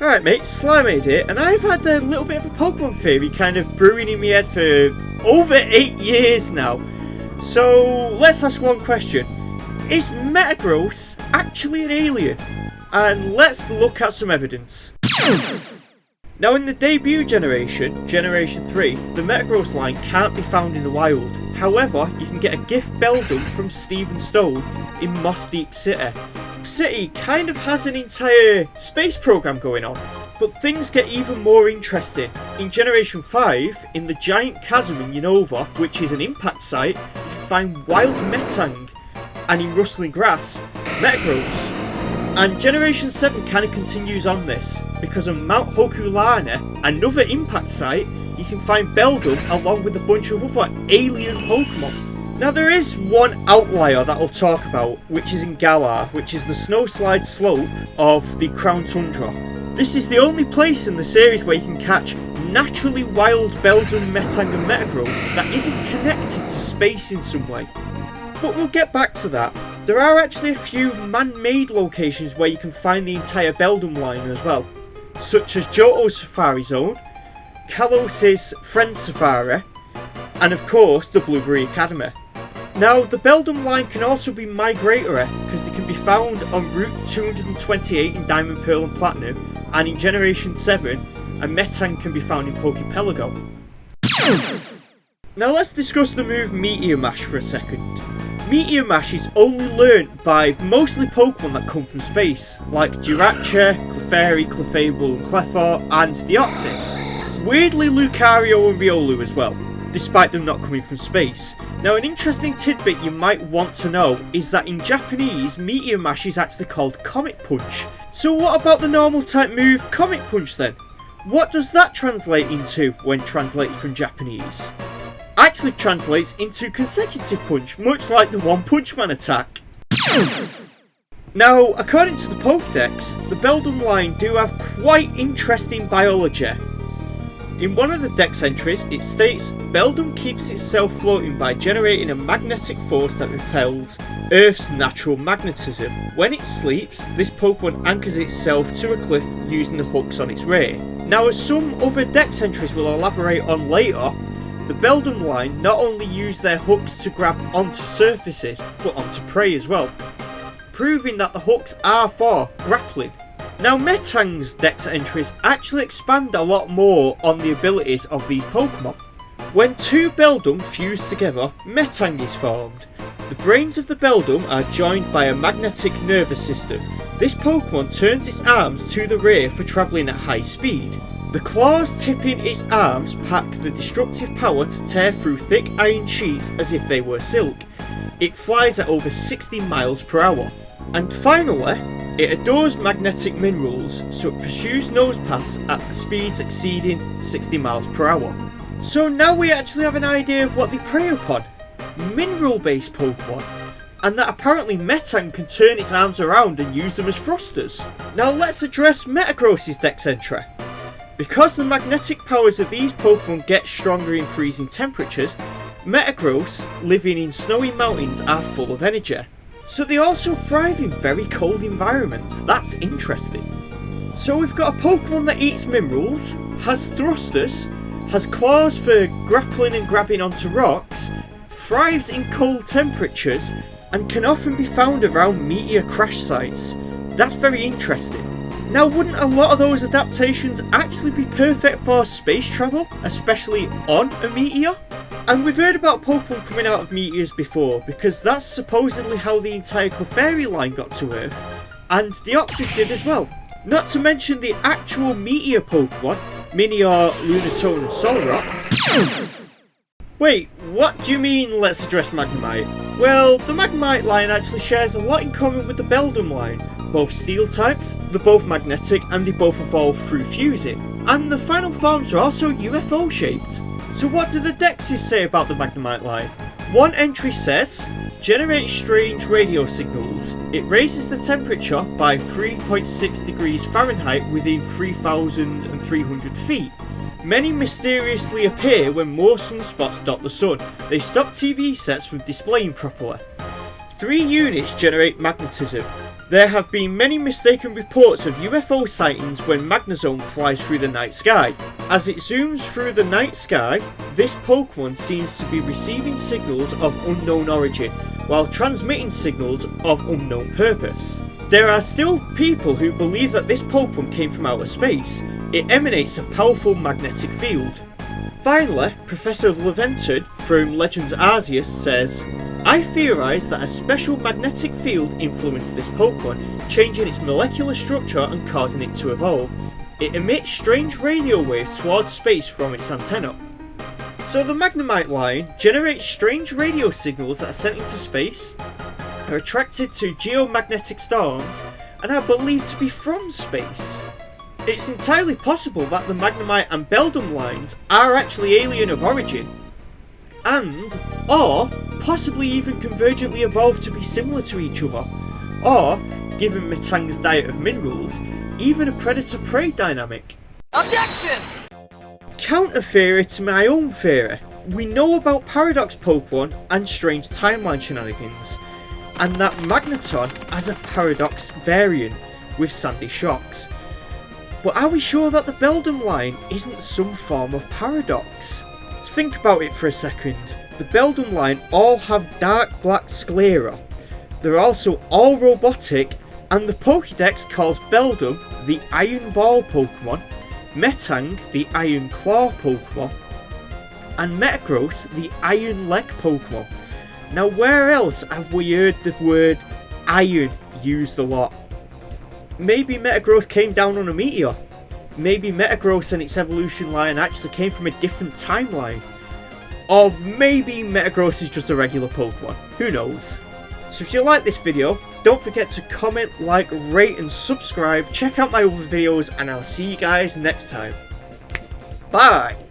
Alright mate, Slimeade here, and I've had a little bit of a Pokemon theory kind of brewing in my head for over 8 years now. So let's ask one question. Is Metagross actually an alien? And let's look at some evidence. Now in the debut generation, Generation 3, the Metagross line can't be found in the wild. However, you can get a gift Beldum from Stephen Stone in Moss Deep City. City kind of has an entire space program going on, but things get even more interesting. In Generation 5, in the giant chasm in Unova, which is an impact site, you can find wild Metang, and in rustling grass, Metagross. And Generation 7 kind of continues on this, because on Mount Hokulana, another impact site, you can find Beldum along with a bunch of other alien Pokemon. Now there is one outlier that I'll talk about, which is in Galar, which is the snowslide slope of the Crown Tundra. This is the only place in the series where you can catch naturally wild Beldum, Metang and Metagross that isn't connected to space in some way. But we'll get back to that. There are actually a few man-made locations where you can find the entire Beldum line as well, such as Johto's Safari Zone, Kalos' Friend Safari, and of course the Blueberry Academy. Now the Beldum line can also be migratory because they can be found on Route 228 in Diamond, Pearl and Platinum, and in Generation 7 a Metang can be found in Pokepelago. Now let's discuss the move Meteor Mash for a second. Meteor Mash is only learnt by mostly Pokemon that come from space, like Jirachi, Clefairy, Clefable and Clefort, and Deoxys. Weirdly Lucario and Riolu as well, despite them not coming from space. Now an interesting tidbit you might want to know is that in Japanese, Meteor Mash is actually called Comet Punch. So what about the normal type move Comet Punch then? What does that translate into when translated from Japanese? Actually translates into Consecutive Punch, much like the One Punch Man attack. Now, according to the Pokédex, the Beldum line do have quite interesting biology. In one of the Dex entries, it states, Beldum keeps itself floating by generating a magnetic force that repels Earth's natural magnetism. When it sleeps, this Pokemon anchors itself to a cliff using the hooks on its rear. Now, as some other Dex entries will elaborate on later, the Beldum line not only use their hooks to grab onto surfaces, but onto prey as well, proving that the hooks are for grappling. Now Metang's Dex entries actually expand a lot more on the abilities of these Pokemon. When two Beldum fuse together, Metang is formed. The brains of the Beldum are joined by a magnetic nervous system. This Pokemon turns its arms to the rear for travelling at high speed. The claws tipping its arms pack the destructive power to tear through thick iron sheets as if they were silk. It flies at over 60 miles per hour. And finally, it adores magnetic minerals, so it pursues nose paths at speeds exceeding 60 miles per hour. So now we actually have an idea of what they prey upon. Mineral-based Pokemon. And that apparently Metang can turn its arms around and use them as thrusters. Now let's address Metagross' Dex entry. Because the magnetic powers of these Pokemon get stronger in freezing temperatures, Metagross, living in snowy mountains, are full of energy. So they also thrive in very cold environments. That's interesting. So we've got a Pokemon that eats minerals, has thrusters, has claws for grappling and grabbing onto rocks, thrives in cold temperatures, and can often be found around meteor crash sites. That's very interesting. Now, wouldn't a lot of those adaptations actually be perfect for space travel, especially on a meteor? And we've heard about Pokemon coming out of meteors before, because that's supposedly how the entire Clefairy line got to Earth, and Deoxys did as well. Not to mention the actual meteor Pokemon, Minior, Lunatone and Solrock. Wait, what do you mean let's address Magnemite? Well, the Magnemite line actually shares a lot in common with the Beldum line. Both steel types, they're both magnetic, and they both evolve through fusing. And the final forms are also UFO shaped. So what do the Dexes say about the Magnemite line? One entry says, generates strange radio signals. It raises the temperature by 3.6 degrees Fahrenheit within 3,300 feet. Many mysteriously appear when more sunspots dot the sun. They stop TV sets from displaying properly. 3 units generate magnetism. There have been many mistaken reports of UFO sightings when Magnezone flies through the night sky. As it zooms through the night sky, this Pokémon seems to be receiving signals of unknown origin, while transmitting signals of unknown purpose. There are still people who believe that this Pokémon came from outer space. It emanates a powerful magnetic field. Finally, Professor Leventon from Legends Arceus says, I theorise that a special magnetic field influenced this Pokémon, changing its molecular structure and causing it to evolve. It emits strange radio waves towards space from its antenna. So the Magnemite line generates strange radio signals that are sent into space, are attracted to geomagnetic storms, and are believed to be from space. It's entirely possible that the Magnemite and Beldum lines are actually alien of origin, or possibly even convergently evolved to be similar to each other, or, given Metang's diet of minerals, even a predator-prey dynamic. Objection! Counter theory to my own theory. We know about Paradox Pokemon and strange timeline shenanigans, and that Magneton has a Paradox variant with Sandy Shocks. But are we sure that the Beldum line isn't some form of Paradox? Think about it for a second. The Beldum line all have dark black sclera. They're also all robotic, and the Pokédex calls Beldum the Iron Ball Pokemon, Metang the Iron Claw Pokemon, and Metagross the Iron Leg Pokemon. Now where else have we heard the word iron used a lot? Maybe Metagross came down on a meteor. Maybe Metagross and its evolution line actually came from a different timeline. Or maybe Metagross is just a regular Pokemon. Who knows? So if you like this video, don't forget to comment, like, rate and subscribe. Check out my other videos and I'll see you guys next time. Bye!